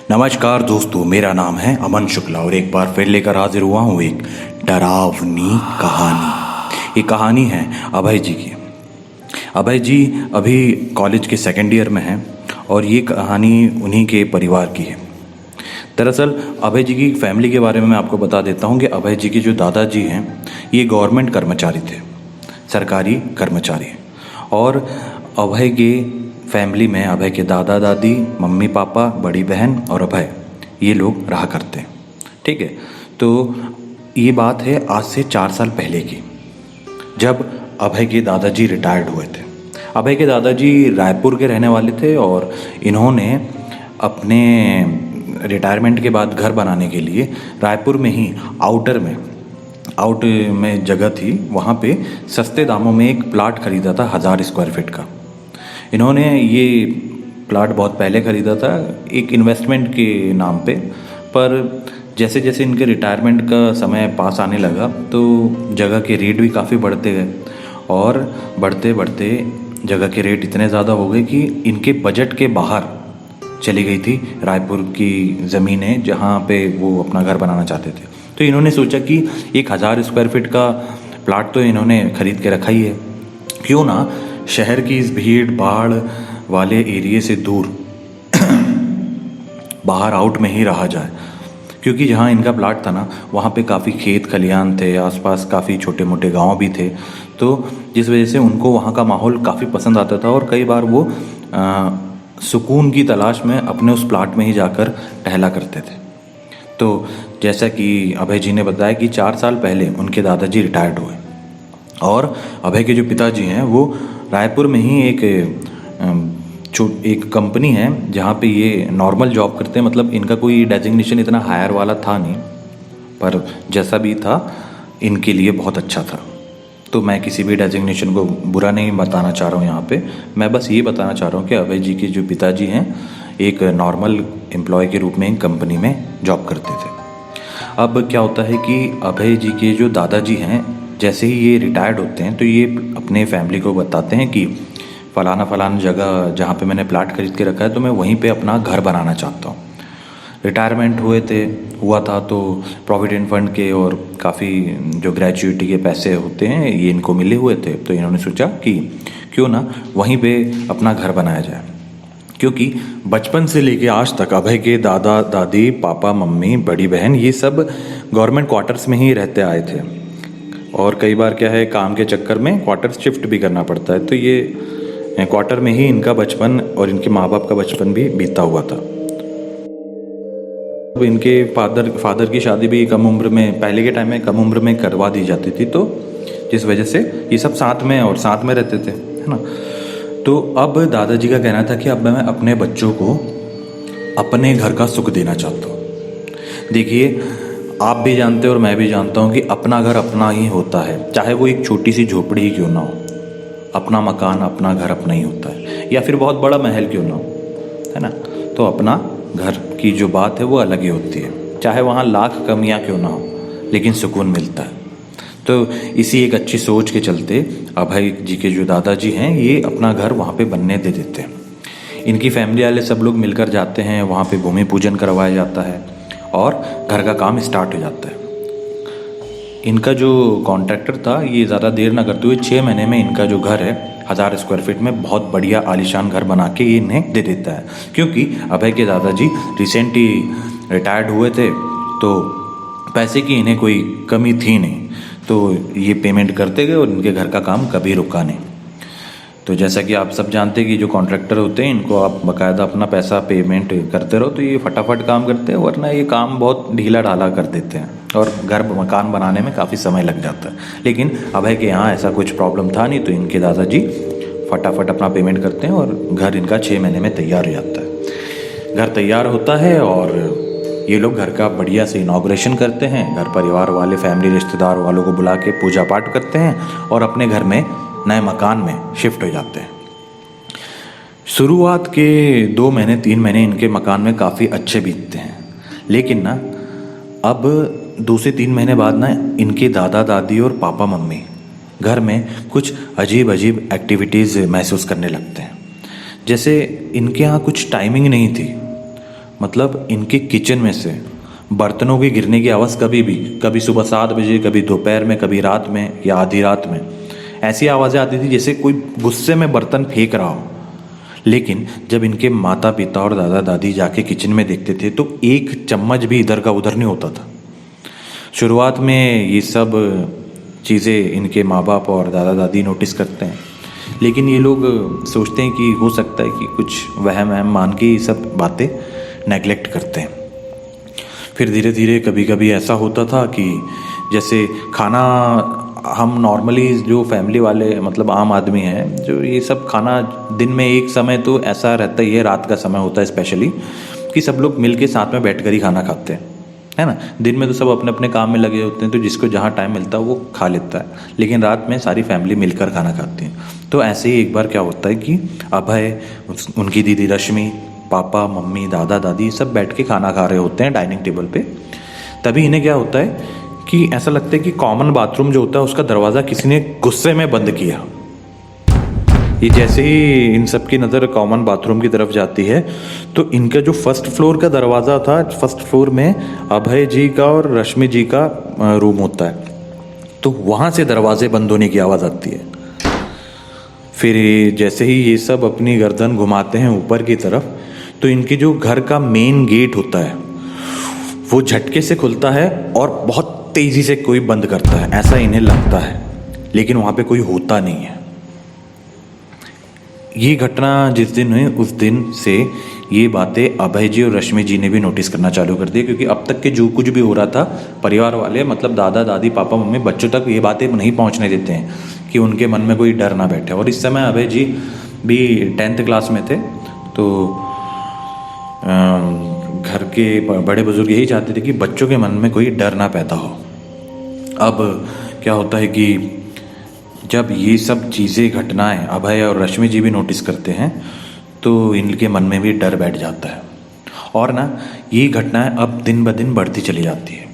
नमस्कार दोस्तों, मेरा नाम है अमन शुक्ला और एक बार फिर लेकर हाजिर हुआ हूँ एक डरावनी कहानी। ये कहानी है अभय जी की। अभय जी अभी कॉलेज के सेकेंड ईयर में हैं और ये कहानी उन्हीं के परिवार की है। दरअसल अभय जी की फैमिली के बारे में मैं आपको बता देता हूँ कि अभय जी के जो दादाजी हैं ये गवर्नमेंट कर्मचारी थे, सरकारी कर्मचारी। और अभय के फैमिली में अभय के दादा दादी, मम्मी पापा, बड़ी बहन और अभय, ये लोग रहा करते हैं। ठीक है, तो ये बात है आज से 4 साल पहले की, जब अभय के दादाजी रिटायर्ड हुए थे। अभय के दादाजी रायपुर के रहने वाले थे और इन्होंने अपने रिटायरमेंट के बाद घर बनाने के लिए रायपुर में ही आउट में जगह थी, वहाँ पे सस्ते दामों में एक प्लाट खरीदा था 1000 स्क्वायर फीट का। इन्होंने ये प्लाट बहुत पहले ख़रीदा था एक इन्वेस्टमेंट के नाम पे, पर जैसे जैसे इनके रिटायरमेंट का समय पास आने लगा तो जगह के रेट भी काफ़ी बढ़ते गए और बढ़ते बढ़ते जगह के रेट इतने ज़्यादा हो गए कि इनके बजट के बाहर चली गई थी रायपुर की ज़मीनें जहाँ पे वो अपना घर बनाना चाहते थे। तो इन्होंने सोचा कि 1000 स्क्वायर फीट का प्लाट तो इन्होंने ख़रीद के रखा ही है, क्यों ना शहर की इस भीड़ भाड़ वाले एरिए से दूर बाहर आउट में ही रहा जाए। क्योंकि जहाँ इनका प्लाट था ना, वहाँ पे काफ़ी खेत खलियान थे, आसपास काफ़ी छोटे मोटे गांव भी थे, तो जिस वजह से उनको वहाँ का माहौल काफ़ी पसंद आता था और कई बार वो सुकून की तलाश में अपने उस प्लाट में ही जाकर टहला करते थे। तो जैसा कि अभय जी ने बताया कि 4 साल पहले उनके दादाजी रिटायर्ड हुए और अभय के जो पिताजी हैं वो रायपुर में ही एक कंपनी है जहाँ पे ये नॉर्मल जॉब करते हैं। मतलब इनका कोई डेजिग्नेशन इतना हायर वाला था नहीं, पर जैसा भी था इनके लिए बहुत अच्छा था। तो मैं किसी भी डेजिग्नेशन को बुरा नहीं बताना चाह रहा हूँ यहाँ पे, मैं बस ये बताना चाह रहा हूँ कि अभय जी के जो पिताजी हैं एक नॉर्मल एम्प्लॉय के रूप में एक कंपनी में जॉब करते थे। अब क्या होता है कि अभय जी के जो दादाजी हैं, जैसे ही ये रिटायर्ड होते हैं तो ये अपने फैमिली को बताते हैं कि फ़लाना जगह जहाँ पे मैंने प्लाट खरीद के रखा है तो मैं वहीं पे अपना घर बनाना चाहता हूँ। रिटायरमेंट हुआ था तो प्रोविडेंट फंड के और काफ़ी जो ग्रेजुएटी के पैसे होते हैं ये इनको मिले हुए थे, तो इन्होंने सोचा कि क्यों ना वहीं पे अपना घर बनाया जाए। क्योंकि बचपन से लेके आज तक अभय के दादा दादी, पापा मम्मी, बड़ी बहन ये सब गवर्नमेंट क्वार्टर्स में ही रहते आए थे और कई बार क्या है काम के चक्कर में क्वार्टर शिफ्ट भी करना पड़ता है, तो ये क्वार्टर में ही इनका बचपन और इनके माँ बाप का बचपन भी बीता हुआ था। अब इनके फादर की शादी भी कम उम्र में, पहले के टाइम में कम उम्र में करवा दी जाती थी, तो जिस वजह से ये सब साथ में रहते थे, है ना। तो अब दादाजी का कहना था कि अब मैं अपने बच्चों को अपने घर का सुख देना चाहता हूँ। देखिए, आप भी जानते हो और मैं भी जानता हूँ कि अपना घर अपना ही होता है, चाहे वो एक छोटी सी झोपड़ी ही क्यों ना हो। अपना मकान, अपना घर अपना ही होता है, या फिर बहुत बड़ा महल क्यों ना हो, है ना। तो अपना घर की जो बात है वो अलग ही होती है, चाहे वहाँ लाख कमियाँ क्यों ना हो, लेकिन सुकून मिलता है। तो इसी एक अच्छी सोच के चलते अभय जी के जो दादाजी हैं ये अपना घर वहाँ पे बनने दे देते हैं। इनकी फैमिली वाले सब लोग मिलकर जाते हैं, वहाँ पे भूमि पूजन करवाया जाता है और घर का काम स्टार्ट हो जाता है। इनका जो कॉन्ट्रैक्टर था ये ज़्यादा देर ना करते हुए 6 महीने में इनका जो घर है 1000 स्क्वायर फीट में बहुत बढ़िया आलीशान घर बना के ये इन्हें दे देता है। क्योंकि अभय के दादाजी रिसेंट ही रिटायर्ड हुए थे तो पैसे की इन्हें कोई कमी थी नहीं, तो ये पेमेंट करते गए और इनके घर का काम कभी रुका नहीं। तो जैसा कि आप सब जानते हैं कि जो कॉन्ट्रैक्टर होते हैं इनको आप बाकायदा अपना पैसा पेमेंट करते रहो तो ये फटाफट काम करते हैं, वरना ये काम बहुत ढीला ढाला कर देते हैं और घर मकान बनाने में काफ़ी समय लग जाता है। लेकिन अभय के यहाँ ऐसा कुछ प्रॉब्लम था नहीं, तो इनके दादाजी फटाफट अपना पेमेंट करते हैं और घर इनका 6 महीने में तैयार हो जाता है। घर तैयार होता है और ये लोग घर का बढ़िया से इनॉग्रेशन करते हैं, घर परिवार वाले, फैमिली, रिश्तेदार वालों को बुला के पूजा पाठ करते हैं और अपने घर में नए मकान में शिफ्ट हो जाते हैं। शुरुआत के 2 महीने 3 महीने इनके मकान में काफ़ी अच्छे बीतते हैं, लेकिन ना अब 2 से 3 महीने बाद ना इनके दादा दादी और पापा मम्मी घर में कुछ अजीब अजीब एक्टिविटीज़ महसूस करने लगते हैं। जैसे इनके यहाँ कुछ टाइमिंग नहीं थी, मतलब इनके किचन में से बर्तनों के गिरने की आवाज़ कभी भी, कभी सुबह 7 बजे, कभी दोपहर में, कभी रात में या आधी रात में, ऐसी आवाज़ें आती थी जैसे कोई गुस्से में बर्तन फेंक रहा हो। लेकिन जब इनके माता पिता और दादा दादी जाके किचन में देखते थे तो एक चम्मच भी इधर का उधर नहीं होता था। शुरुआत में ये सब चीज़ें इनके माँ बाप और दादा दादी नोटिस करते हैं, लेकिन ये लोग सोचते हैं कि हो सकता है कि कुछ वहम वहम मान के ये सब बातें नेगलेक्ट करते हैं। फिर धीरे धीरे कभी कभी ऐसा होता था कि जैसे खाना, हम नॉर्मली जो फैमिली वाले मतलब आम आदमी हैं, जो ये सब खाना दिन में एक समय तो ऐसा रहता ही है, रात का समय होता है स्पेशली, कि सब लोग मिल के साथ में बैठ कर ही खाना खाते हैं, है ना। दिन में तो सब अपने अपने काम में लगे होते हैं, तो जिसको जहाँ टाइम मिलता है वो खा लेता है, लेकिन रात में सारी फैमिली मिलकर खाना खाती है। तो ऐसे ही एक बार क्या होता है कि अभय, उनकी दीदी रश्मि, पापा मम्मी दादा दादी सब बैठ के खाना खा रहे होते हैं डाइनिंग टेबल पे। तभी इन्हें क्या होता है कि ऐसा लगता है कि कॉमन बाथरूम जो होता है उसका दरवाज़ा किसी ने गुस्से में बंद किया। ये जैसे ही इन सब की नज़र कॉमन बाथरूम की तरफ जाती है तो इनका जो फर्स्ट फ्लोर का दरवाज़ा था, फर्स्ट फ्लोर में अभय जी का और रश्मि जी का रूम होता है, तो वहाँ से दरवाजे बंद होने की आवाज़ आती है। फिर जैसे ही ये सब अपनी गर्दन घुमाते हैं ऊपर की तरफ, तो इनके जो घर का मेन गेट होता है वो झटके से खुलता है और बहुत तेज़ी से कोई बंद करता है, ऐसा इन्हें लगता है, लेकिन वहाँ पे कोई होता नहीं है। ये घटना जिस दिन हुई उस दिन से ये बातें अभय जी और रश्मि जी ने भी नोटिस करना चालू कर दी, क्योंकि अब तक के जो कुछ भी हो रहा था परिवार वाले मतलब दादा दादी पापा मम्मी बच्चों तक ये बातें नहीं पहुंचने देते हैं कि उनके मन में कोई डर ना बैठे। और इस समय अभय जी भी 10th क्लास में थे, तो घर के बड़े बुजुर्ग यही चाहते थे कि बच्चों के मन में कोई डर ना पैदा हो। अब क्या होता है कि जब ये सब चीज़ें घटनाएं अभय और रश्मि जी भी नोटिस करते हैं तो इनके मन में भी डर बैठ जाता है। और ना ये घटनाएं अब दिन ब दिन बढ़ती चली जाती है।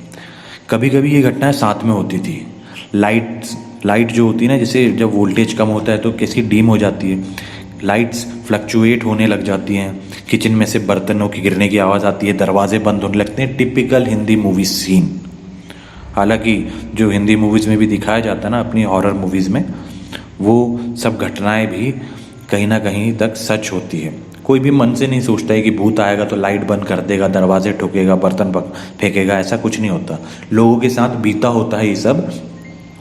कभी कभी ये घटनाएं साथ में होती थी। लाइट जो होती है ना, जैसे जब वोल्टेज कम होता है तो कैसी डीम हो जाती है, लाइट्स फ्लक्चुएट होने लग जाती हैं, किचन में से बर्तनों की गिरने की आवाज़ आती है, दरवाजे बंद होने लगते हैं। Typical Hindi movie scene. हालांकि जो हिंदी मूवीज़ में भी दिखाया जाता है ना, अपनी हॉरर मूवीज़ में, वो सब घटनाएं भी कहीं ना कहीं तक सच होती है। कोई भी मन से नहीं सोचता है कि भूत आएगा तो लाइट बंद कर देगा, दरवाजे ठोकेगा, बर्तन फेंकेगा, ऐसा कुछ नहीं होता। लोगों के साथ बीता होता है ये सब।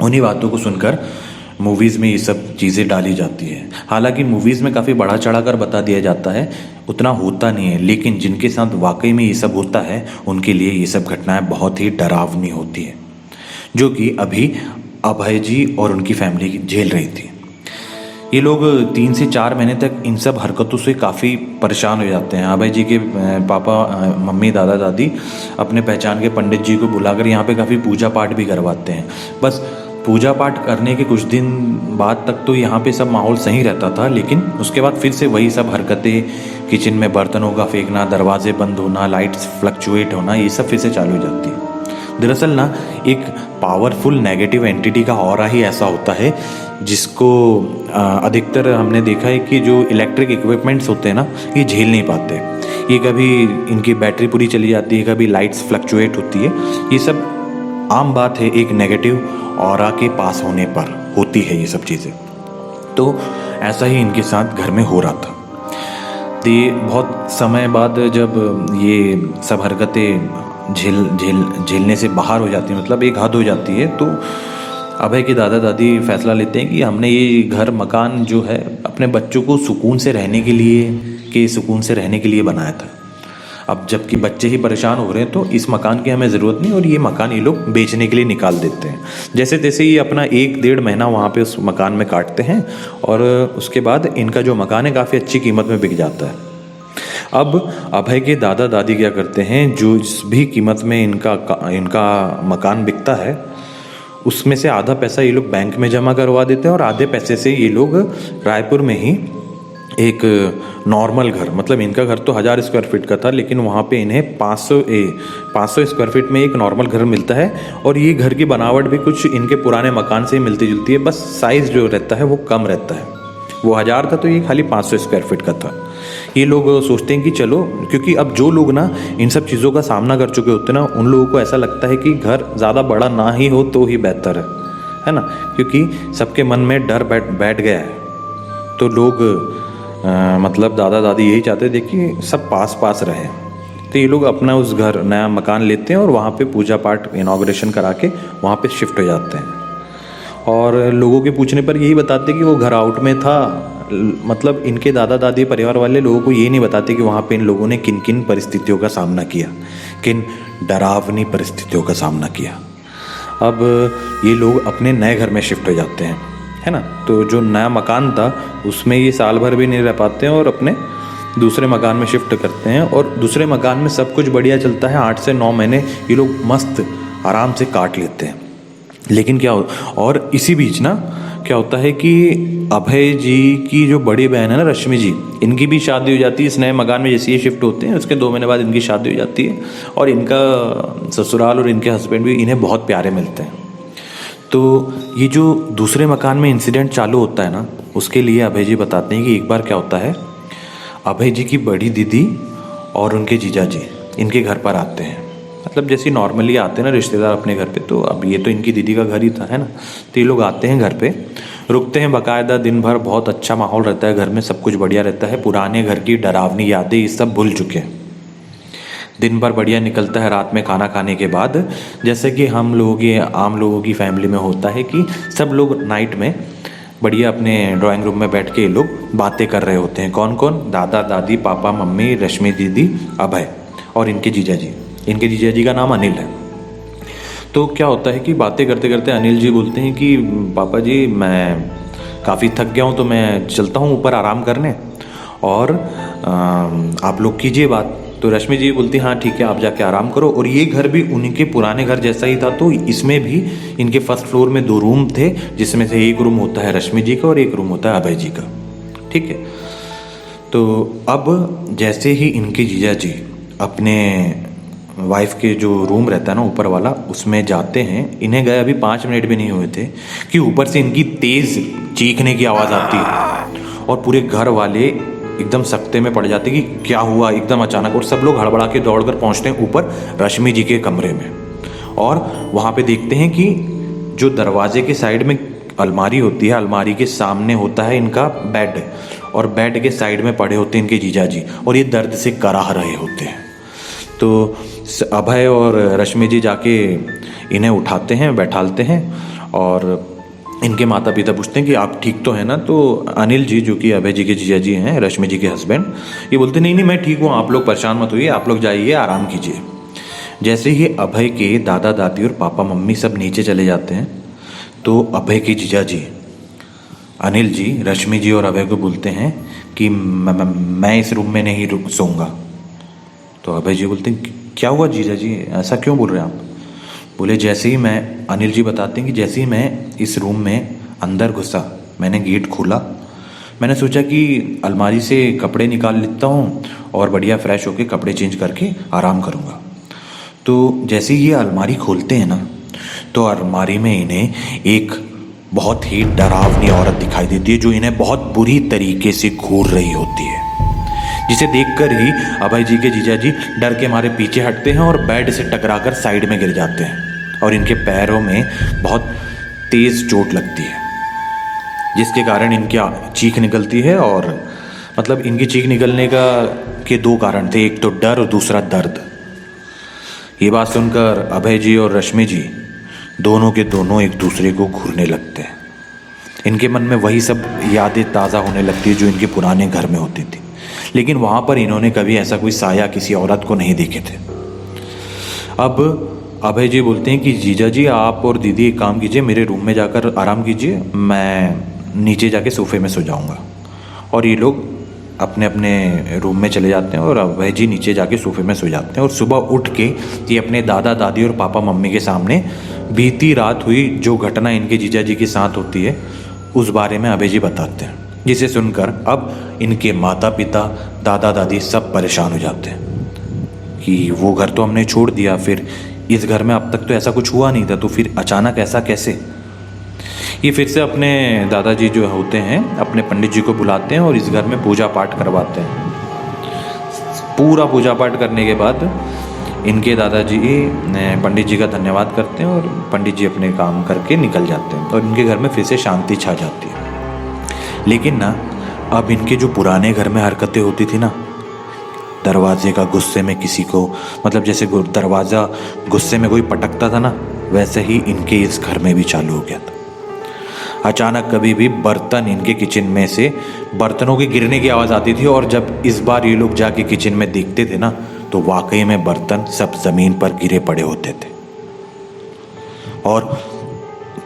उन्हीं बातों को सुनकर मूवीज़ में ये सब चीज़ें डाली जाती है। हालांकि मूवीज़ में काफ़ी बढ़ा चढ़ा कर बता दिया जाता है, उतना होता नहीं है, लेकिन जिनके साथ वाकई में ये सब होता है उनके लिए ये सब घटनाएं बहुत ही डरावनी होती है, जो कि अभी अभय जी और उनकी फैमिली झेल रही थी। ये लोग 3 से 4 महीने तक इन सब हरकतों से काफ़ी परेशान हो जाते हैं। अभय जी के पापा मम्मी दादा दादी अपने पहचान के पंडित जी को बुलाकर यहाँ पे काफ़ी पूजा पाठ भी करवाते हैं। बस पूजा पाठ करने के कुछ दिन बाद तक तो यहाँ पे सब माहौल सही रहता था, लेकिन उसके बाद फिर से वही सब हरकतें, किचन में बर्तनों का फेंकना, दरवाजे बंद होना, लाइट्स फ्लक्चुएट होना, ये सब फिर से चालू हो जाती है। दरअसल ना एक पावरफुल नेगेटिव एंटिटी का ऑरा ही ऐसा होता है जिसको अधिकतर हमने देखा है कि जो इलेक्ट्रिक इक्विपमेंट्स होते हैं ना, ये झेल नहीं पाते। ये कभी इनकी बैटरी पूरी चली जाती है, कभी लाइट्स फ्लक्चुएट होती है। ये सब आम बात है एक नेगेटिव ऑरा के पास होने पर होती है ये सब चीज़ें। तो ऐसा ही इनके साथ घर में हो रहा था। तो ये बहुत समय बाद जब ये सब हरकतें झेलने से बाहर हो जाती है, मतलब एक हद हो जाती है, तो अभय के दादा दादी फैसला लेते हैं कि हमने ये घर मकान जो है अपने बच्चों को सुकून से रहने के लिए बनाया था। अब जबकि बच्चे ही परेशान हो रहे हैं तो इस मकान की हमें ज़रूरत नहीं, और ये मकान ये लोग बेचने के लिए निकाल देते हैं। जैसे तैसे ये अपना 1-1.5 महीना वहाँ पे उस मकान में काटते हैं और उसके बाद इनका जो मकान है काफ़ी अच्छी कीमत में बिक जाता है। अब अभय के दादा दादी क्या करते हैं, जो जिस भी कीमत में इनका मकान बिकता है उसमें से आधा पैसा ये लोग बैंक में जमा करवा देते हैं और आधे पैसे से ये लोग रायपुर में ही एक नॉर्मल घर, मतलब इनका घर तो 1000 स्क्वायर फीट का था, लेकिन वहाँ पे इन्हें 500 स्क्वायर फीट में एक नॉर्मल घर मिलता है। और ये घर की बनावट भी कुछ इनके पुराने मकान से ही मिलती जुलती है, बस साइज़ जो रहता है वो कम रहता है। वो 1000 था तो ये खाली 500 स्क्वायर फीट का था। ये लोग सोचते हैं कि चलो, क्योंकि अब जो लोग ना इन सब चीज़ों का सामना कर चुके होते हैं ना, उन लोगों को ऐसा लगता है कि घर ज़्यादा बड़ा ना ही हो तो ही बेहतर है ना, क्योंकि सबके मन में डर बैठ गया है। तो लोग मतलब दादा दादी यही चाहते थे कि सब पास पास रहे। तो ये लोग अपना उस घर नया मकान लेते हैं और वहाँ पे पूजा पाठ इनॉग्रेशन करा के वहाँ पे शिफ्ट हो जाते हैं। और लोगों के पूछने पर यही बताते कि वो घर आउट में था, मतलब इनके दादा दादी परिवार वाले लोगों को ये नहीं बताते कि वहाँ पे इन लोगों ने किन किन परिस्थितियों का सामना किया, किन डरावनी परिस्थितियों का सामना किया। अब ये लोग अपने नए घर में शिफ्ट हो जाते हैं, है ना। तो जो नया मकान था उसमें ये साल भर भी नहीं रह पाते हैं और अपने दूसरे मकान में शिफ्ट करते हैं। और दूसरे मकान में सब कुछ बढ़िया चलता है, 8 से 9 महीने ये लोग मस्त आराम से काट लेते हैं। लेकिन क्या हो, और इसी बीच ना क्या होता है कि अभय जी की जो बड़ी बहन है ना रश्मि जी, इनकी भी शादी हो जाती है इस नए मकान में। जैसे ये शिफ्ट होते हैं उसके 2 महीने बाद इनकी शादी हो जाती है और इनका ससुराल और इनके हस्बैंड भी इन्हें बहुत प्यारे मिलते हैं। तो ये जो दूसरे मकान में इंसिडेंट चालू होता है ना, उसके लिए अभय जी बताते हैं कि एक बार क्या होता है, अभय जी की बड़ी दीदी और उनके जीजा जी इनके घर पर आते हैं। मतलब जैसे नॉर्मली आते हैं ना रिश्तेदार अपने घर पे, तो अब ये तो इनकी दीदी का घर ही था, है ना। तो ये लोग आते हैं घर पे, रुकते हैं बाकायदा, दिन भर बहुत अच्छा माहौल रहता है घर में, सब कुछ बढ़िया रहता है। पुराने घर की डरावनी यादें ये सब भूल चुके हैं। दिन भर बढ़िया निकलता है। रात में खाना खाने के बाद, जैसे कि हम लोगों की आम लोगों की फैमिली में होता है कि सब लोग नाइट में बढ़िया अपने ड्राइंग रूम में बैठ के ये लोग बातें कर रहे होते हैं। कौन कौन? दादा दादी, पापा मम्मी, रश्मि दीदी, अभय और इनके जीजा जी। इनके जीजा जी का नाम अनिल है। तो क्या होता है कि बातें करते करते अनिल जी बोलते हैं कि पापा जी मैं काफ़ी थक गया हूँ, तो मैं चलता हूँ ऊपर आराम करने, और आप लोग कीजिए बात। तो रश्मि जी बोलती हाँ ठीक है, आप जाके आराम करो। और ये घर भी उनके पुराने घर जैसा ही था, तो इसमें भी इनके फर्स्ट फ्लोर में 2 रूम थे, जिसमें से एक रूम होता है रश्मि जी का और एक रूम होता है अभय जी का। ठीक है। तो अब जैसे ही इनके जीजा जी अपने वाइफ के जो रूम रहता है ना ऊपर वाला, उसमें जाते हैं, इन्हें गए अभी 5 मिनट भी नहीं हुए थे कि ऊपर से इनकी तेज़ चीखने की आवाज़ आती है और पूरे घर वाले एकदम सकते में पड़ जाते कि क्या हुआ एकदम अचानक। और सब लोग हड़बड़ा के दौड़ कर पहुँचते हैं ऊपर रश्मि जी के कमरे में, और वहाँ पे देखते हैं कि जो दरवाजे के साइड में अलमारी होती है, अलमारी के सामने होता है इनका बेड, और बेड के साइड में पड़े होते हैं इनके जीजा जी, और ये दर्द से कराह रहे होते हैं। तो अभय और रश्मि जी जाके इन्हें उठाते हैं, बैठालते हैं, और इनके माता पिता पूछते हैं कि आप ठीक तो हैं ना। तो अनिल जी, जो कि अभय जी के जीजा जी हैं, रश्मि जी के हस्बैंड, ये बोलते नहीं नहीं मैं ठीक हूँ, आप लोग परेशान मत होइए, आप लोग जाइए आराम कीजिए। जैसे ही अभय के दादा दादी और पापा मम्मी सब नीचे चले जाते हैं, तो अभय के जीजा जी अनिल जी रश्मि जी और अभय को बोलते हैं कि मैं इस रूम में नहीं सोऊंगा। तो अभय जी बोलते हैं क्या हुआ जीजा जी, ऐसा क्यों बोल रहे हैं आप? बोले जैसे ही मैं, अनिल जी बताते हैं कि जैसे ही मैं इस रूम में अंदर घुसा, मैंने गेट खोला, मैंने सोचा कि अलमारी से कपड़े निकाल लेता हूँ और बढ़िया फ्रेश होके कपड़े चेंज करके आराम करूँगा। तो जैसे ही ये अलमारी खोलते हैं ना, तो अलमारी में इन्हें एक बहुत ही डरावनी औरत दिखाई देती है, जो इन्हें बहुत बुरी तरीके से घूर रही होती है, जिसे देखकर ही अभय जी के जीजा जी डर के मारे पीछे हटते हैं और बेड से टकराकर साइड में गिर जाते हैं, और इनके पैरों में बहुत तेज़ चोट लगती है, जिसके कारण इनकी चीख निकलती है। और मतलब इनकी चीख निकलने के 2 कारण थे, एक तो डर और दूसरा दर्द। ये बात सुनकर अभय जी और रश्मि जी दोनों के दोनों एक दूसरे को घूरने लगते हैं। इनके मन में वही सब यादें ताज़ा होने लगती है जो इनके पुराने घर में होती थी, लेकिन वहाँ पर इन्होंने कभी ऐसा कोई साया किसी औरत को नहीं देखे थे। अब अभय जी बोलते हैं कि जीजा जी आप और दीदी एक काम कीजिए, मेरे रूम में जाकर आराम कीजिए, मैं नीचे जाके सोफे में सो जाऊँगा। और ये लोग अपने अपने रूम में चले जाते हैं और अभय जी नीचे जाके सोफे में सो जाते हैं। और सुबह उठ के ये अपने दादा दादी और पापा मम्मी के सामने बीती रात हुई जो घटना इनके जीजा जी के साथ होती है उस बारे में अभय जी बताते हैं, जिसे सुनकर अब इनके माता पिता, दादा दादी सब परेशान हो जाते हैं कि वो घर तो हमने छोड़ दिया, फिर इस घर में अब तक तो ऐसा कुछ हुआ नहीं था, तो फिर अचानक ऐसा कैसे। ये फिर से अपने दादाजी जो होते हैं अपने पंडित जी को बुलाते हैं और इस घर में पूजा पाठ करवाते हैं। पूरा पूजा पाठ करने के बाद इनके दादाजी पंडित जी का धन्यवाद करते हैं और पंडित जी अपने काम करके निकल जाते हैं और इनके घर में फिर से शांति छा जाती है। लेकिन ना अब इनके जो पुराने घर में हरकतें होती थी ना, दरवाजे का गुस्से में किसी को, मतलब जैसे दरवाज़ा गुस्से में कोई पटकता था ना, वैसे ही इनके इस घर में भी चालू हो गया था। अचानक कभी भी बर्तन इनके किचन में से बर्तनों के गिरने की आवाज़ आती थी और जब इस बार ये लोग जाके किचन में देखते थे ना तो वाकई में बर्तन सब ज़मीन पर गिरे पड़े होते थे। और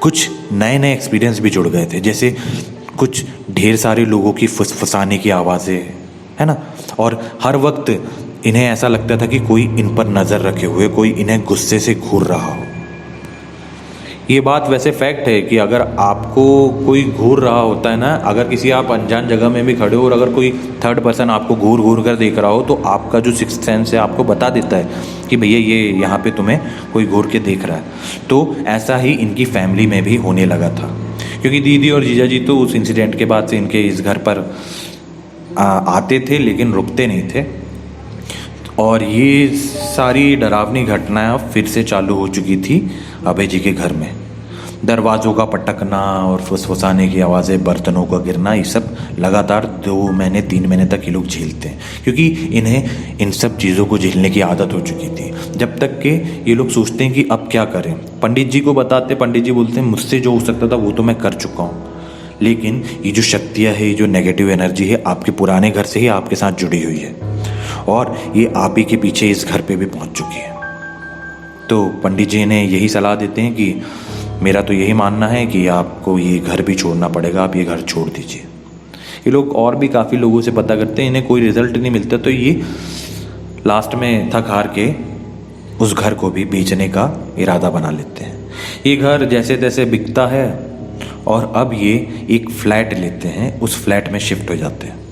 कुछ नए नए एक्सपीरियंस भी जुड़ गए थे, जैसे कुछ ढेर सारे लोगों की फुसफुसाने की आवाज़ें, है ना, और हर वक्त इन्हें ऐसा लगता था कि कोई इन पर नज़र रखे हुए, कोई इन्हें गुस्से से घूर रहा हो। ये बात वैसे फैक्ट है कि अगर आपको कोई घूर रहा होता है ना, अगर किसी आप अनजान जगह में भी खड़े हो और अगर कोई थर्ड पर्सन आपको घूर घूर कर देख रहा हो तो आपका जो सिक्स्थ सेंस है आपको बता देता है कि भैया ये यहाँ पे तुम्हें कोई घूर के देख रहा है। तो ऐसा ही इनकी फैमिली में भी होने लगा था, क्योंकि दीदी और जीजा जी तो उस इंसिडेंट के बाद से इनके इस घर पर आते थे लेकिन रुकते नहीं थे। और ये सारी डरावनी घटनाएं फिर से चालू हो चुकी थी अभय जी के घर में। दरवाज़ों का पटकना और फुसफुसाने की आवाज़ें, बर्तनों का गिरना, ये सब लगातार 2 महीने 3 महीने तक ये लोग झेलते हैं, क्योंकि इन्हें इन सब चीज़ों को झेलने की आदत हो चुकी थी। जब तक कि ये लोग सोचते हैं कि अब क्या करें, पंडित जी को बताते, पंडित जी बोलते हैं मुझसे जो हो सकता था वो तो मैं कर चुका हूँ, लेकिन ये जो शक्तियाँ है, ये जो नेगेटिव एनर्जी है आपके पुराने घर से ही आपके साथ जुड़ी हुई है और ये आप ही के पीछे इस घर पे भी पहुंच चुकी है। तो पंडित जी ने यही सलाह देते हैं कि मेरा तो यही मानना है कि आपको ये घर भी छोड़ना पड़ेगा, आप ये घर छोड़ दीजिए। ये लोग और भी काफ़ी लोगों से पता करते हैं, इन्हें कोई रिजल्ट नहीं मिलता, तो ये लास्ट में थक हार के उस घर को भी बेचने का इरादा बना लेते हैं। ये घर जैसे तैसे बिकता है और अब ये एक फ्लैट लेते हैं, उस फ्लैट में शिफ्ट हो जाते हैं।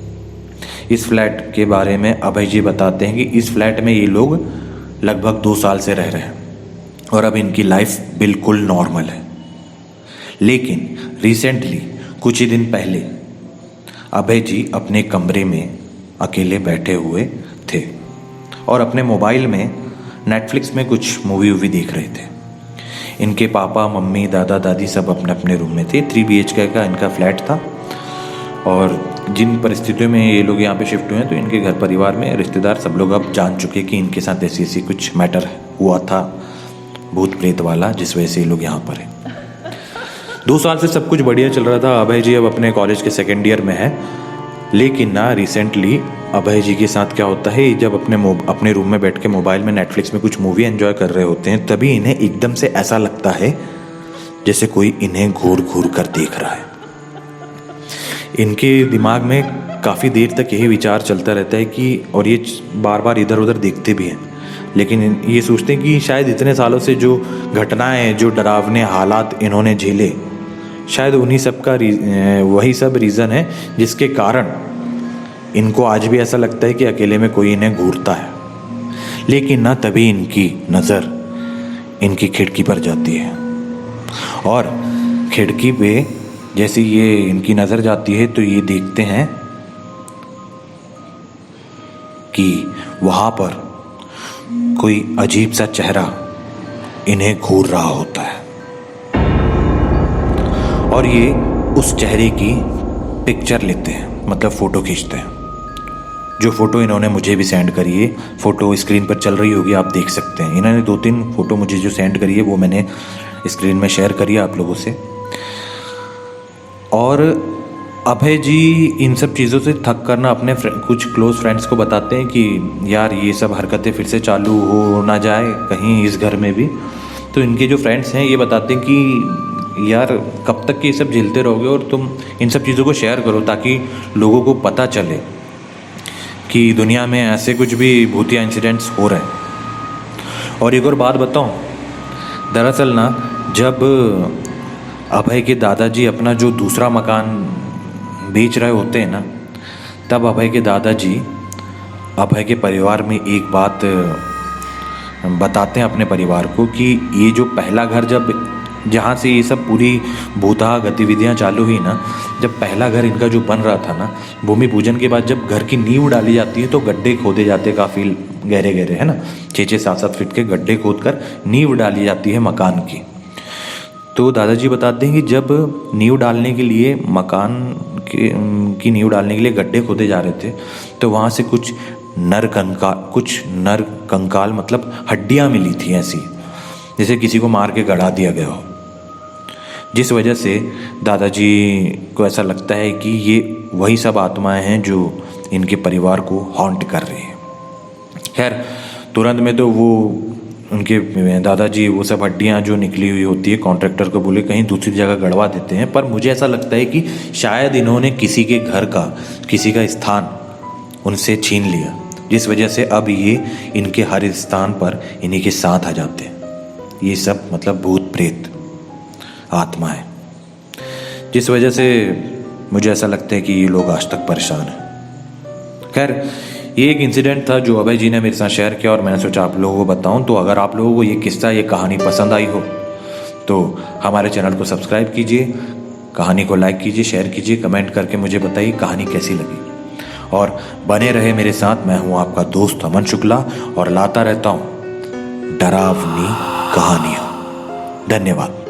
इस फ्लैट के बारे में अभय जी बताते हैं कि इस फ्लैट में ये लोग लगभग 2 साल से रह रहे हैं और अब इनकी लाइफ बिल्कुल नॉर्मल है। लेकिन रिसेंटली कुछ ही दिन पहले अभय जी अपने कमरे में अकेले बैठे हुए थे और अपने मोबाइल में नेटफ्लिक्स में कुछ मूवी वूवी देख रहे थे। इनके पापा, मम्मी, दादा, दादी सब अपने अपने रूम में थे। 3 BHK का इनका फ्लैट था और जिन परिस्थितियों में ये लोग यहाँ पे शिफ्ट हुए हैं तो इनके घर परिवार में रिश्तेदार सब लोग अब जान चुके कि इनके साथ ऐसी ऐसी कुछ मैटर हुआ था, भूत प्रेत वाला, जिस वजह से ये लोग यहाँ पर हैं। 2 साल से सब कुछ बढ़िया चल रहा था। अभय जी अब अपने कॉलेज के 2nd ईयर में है, लेकिन ना रिसेंटली अभय जी के साथ क्या होता है, जब अपने रूम में बैठ के मोबाइल में नेटफ्लिक्स में कुछ मूवी एंजॉय कर रहे होते हैं, तभी इन्हें एकदम से ऐसा लगता है जैसे कोई इन्हें घूर घूर कर देख रहा है। इनके दिमाग में काफ़ी देर तक यही विचार चलता रहता है कि, और ये बार बार इधर उधर देखते भी हैं, लेकिन ये सोचते हैं कि शायद इतने सालों से जो घटनाएं, जो डरावने हालात इन्होंने झेले, शायद उन्हीं सब का वही सब रीज़न है जिसके कारण इनको आज भी ऐसा लगता है कि अकेले में कोई इन्हें घूरता है। लेकिन ना तभी इनकी नज़र इनकी खिड़की पर जाती है और खिड़की पे जैसे ये इनकी नज़र जाती है तो ये देखते हैं कि वहाँ पर कोई अजीब सा चेहरा इन्हें घूर रहा होता है और ये उस चेहरे की पिक्चर लेते हैं, मतलब फ़ोटो खींचते हैं। जो फ़ोटो इन्होंने मुझे भी सेंड करी है, फ़ोटो स्क्रीन पर चल रही होगी, आप देख सकते हैं। इन्होंने 2-3 फ़ोटो मुझे जो सेंड करी है वो मैंने स्क्रीन में शेयर करी है आप लोगों से। और अभय जी इन सब चीज़ों से थक कर ना अपने कुछ क्लोज़ फ्रेंड्स को बताते हैं कि यार ये सब हरकतें फिर से चालू हो ना जाए कहीं इस घर में भी। तो इनके जो फ्रेंड्स हैं ये बताते हैं कि यार कब तक ये सब झेलते रहोगे और तुम इन सब चीज़ों को शेयर करो ताकि लोगों को पता चले कि दुनिया में ऐसे कुछ भी भूतिया इंसिडेंट्स हो रहे हैं। और एक और बात बताऊं, दरअसल ना जब अभय के दादाजी अपना जो दूसरा मकान बेच रहे होते हैं ना, तब अभय के दादाजी अभय के परिवार में एक बात बताते हैं अपने परिवार को कि ये जो पहला घर जब जहाँ से ये सब पूरी भूतहा गतिविधियाँ चालू हुई ना, जब पहला घर इनका जो बन रहा था ना, भूमि पूजन के बाद जब घर की नींव डाली जाती है तो गड्ढे खोदे जाते काफ़ी गहरे गहरे, है ना, 6-7 फीट के गड्ढे खोद कर नींव डाली जाती है मकान की। तो दादाजी बताते हैं कि जब नींव डालने के लिए मकान की नींव डालने के लिए गड्ढे खोदे जा रहे थे तो वहाँ से कुछ नर कंकाल मतलब हड्डियाँ मिली थी ऐसी, जैसे किसी को मार के गड़ा दिया गया हो, जिस वजह से दादाजी को ऐसा लगता है कि ये वही सब आत्माएं हैं जो इनके परिवार को हॉन्ट कर रही हैं। खैर तुरंत में तो वो उनके दादाजी वो सब हड्डियाँ जो निकली हुई होती है कॉन्ट्रैक्टर को बोले कहीं दूसरी जगह गड़वा देते हैं, पर मुझे ऐसा लगता है कि शायद इन्होंने किसी के घर का किसी का स्थान उनसे छीन लिया, जिस वजह से अब ये इनके हर स्थान पर इन्हीं के साथ आ जाते हैं। ये सब मतलब भूत प्रेत आत्मा है, जिस वजह से मुझे ऐसा लगता है कि ये लोग आज तक परेशान हैं। खैर ये एक इंसिडेंट था जो अभय जी ने मेरे साथ शेयर किया और मैंने सोचा आप लोगों को बताऊं। तो अगर आप लोगों को ये किस्सा ये कहानी पसंद आई हो तो हमारे चैनल को सब्सक्राइब कीजिए, कहानी को लाइक कीजिए, शेयर कीजिए, कमेंट करके मुझे बताइए कहानी कैसी लगी और बने रहे मेरे साथ। मैं हूँ आपका दोस्त अमन शुक्ला और लाता रहता हूँ डरावनी कहानियाँ। धन्यवाद।